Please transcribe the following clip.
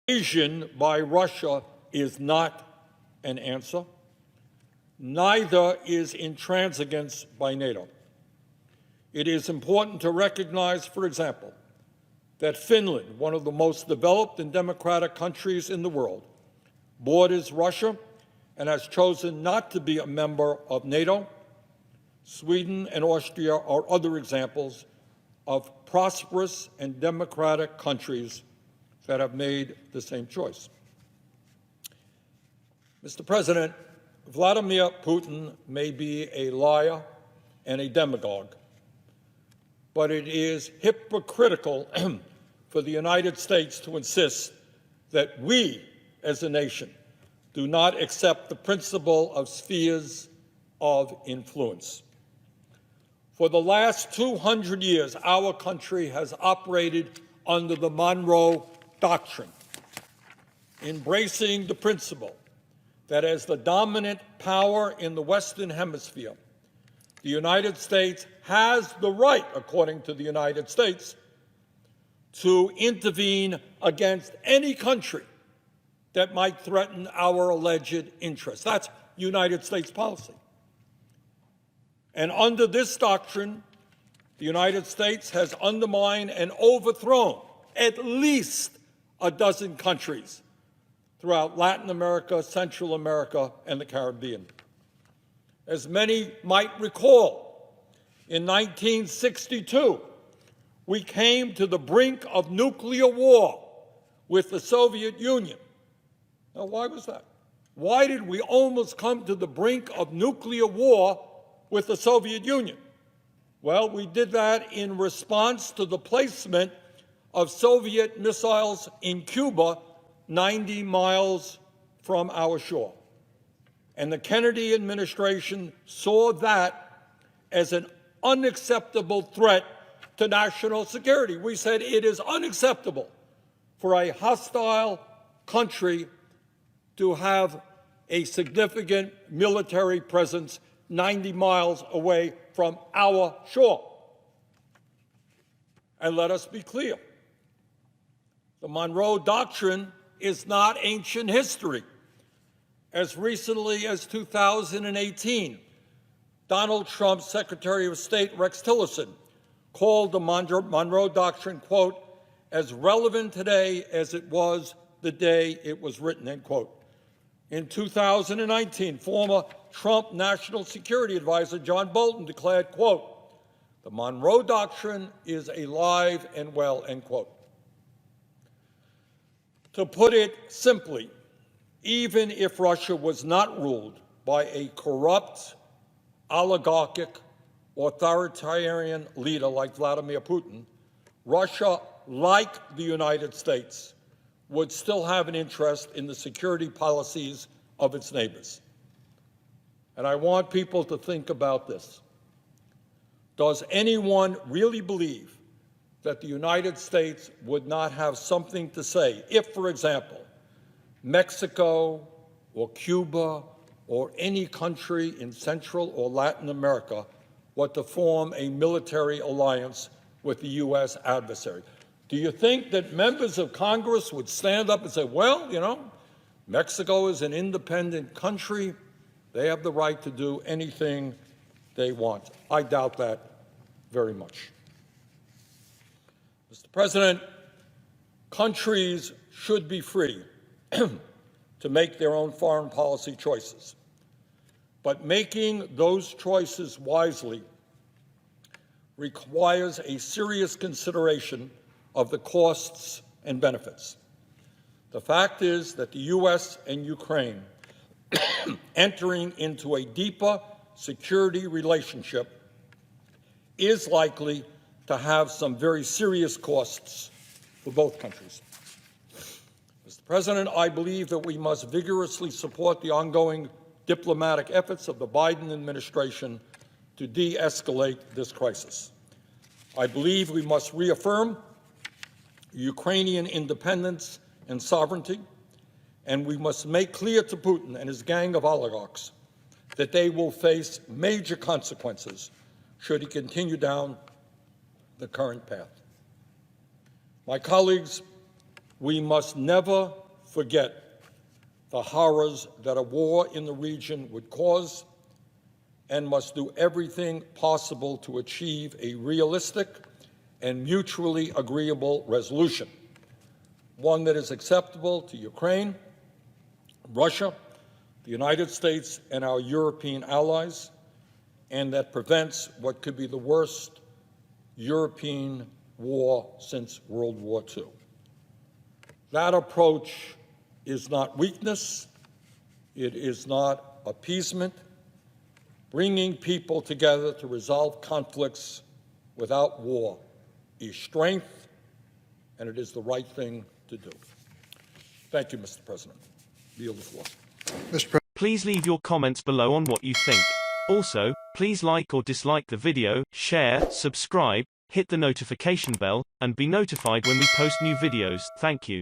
Invasion by Russia is not an answer. Neither is intransigence by NATO. It is important to recognize, for example, that Finland, one of the most developed and democratic countries in the world, borders Russia and has chosen not to be a member of NATO. Sweden and Austria are other examples of prosperous and democratic countries that have made the same choice. Mr. President, Vladimir Putin may be a liar and a demagogue, but it is hypocritical for the United States to insist that we, as a nation, do not accept the principle of spheres of influence. For the last 200 years, our country has operated under the Monroe Doctrine, embracing the principle that as the dominant power in the Western Hemisphere, the United States has the right, according to the United States, to intervene against any country that might threaten our alleged interests. That's United States policy. And under this doctrine, the United States has undermined and overthrown at least a dozen countries throughout Latin America, Central America, and the Caribbean. As many might recall, in 1962, we came to the brink of nuclear war with the Soviet Union. Now, why was that? Why did we almost come to the brink of nuclear war with the Soviet Union? Well, we did that in response to the placement of Soviet missiles in Cuba 90 miles from our shore. And the Kennedy administration saw that as an unacceptable threat to national security. We said it is unacceptable for a hostile country to have a significant military presence 90 miles away from our shore. And let us be clear, the Monroe Doctrine is not ancient history. As recently as 2018, Donald Trump's Secretary of State, Rex Tillerson, called the Monroe Doctrine, quote, as relevant today as it was the day it was written, end quote. In 2019, former Trump National Security Advisor John Bolton declared, quote, the Monroe Doctrine is alive and well, end quote. To put it simply, even if Russia was not ruled by a corrupt, oligarchic, authoritarian leader like Vladimir Putin, Russia, like the United States, would still have an interest in the security policies of its neighbors. And I want people to think about this. Does anyone really believe that the United States would not have something to say if, for example, Mexico or Cuba or any country in Central or Latin America were to form a military alliance with the U.S. adversary? Do you think that members of Congress would stand up and say, well, you know, Mexico is an independent country. They have the right to do anything they want? I doubt that very much. Mr. President, countries should be free to make their own foreign policy choices. But making those choices wisely requires a serious consideration of the costs and benefits. The fact is that the U.S. and Ukraine entering into a deeper security relationship is likely to have some very serious costs for both countries. Mr. President, I believe that we must vigorously support the ongoing diplomatic efforts of the Biden administration to de-escalate this crisis. I believe we must reaffirm Ukrainian independence and sovereignty, and we must make clear to Putin and his gang of oligarchs that they will face major consequences should he continue down the current path. My colleagues, We must never forget the horrors that a war in the region would cause, and must do everything possible to achieve a realistic and mutually agreeable resolution, one that is acceptable to Ukraine, Russia, the United States, and our European allies, and that prevents what could be the worst European war since World War II. That approach is not weakness. It is not appeasement. Bringing people together to resolve conflicts without war is strength, and it is the right thing to do. Thank you, Mr. President. I yield the floor. Please leave your comments below on what you think. Also, please like or dislike the video, share, subscribe, hit the notification bell, and be notified when we post new videos. Thank you.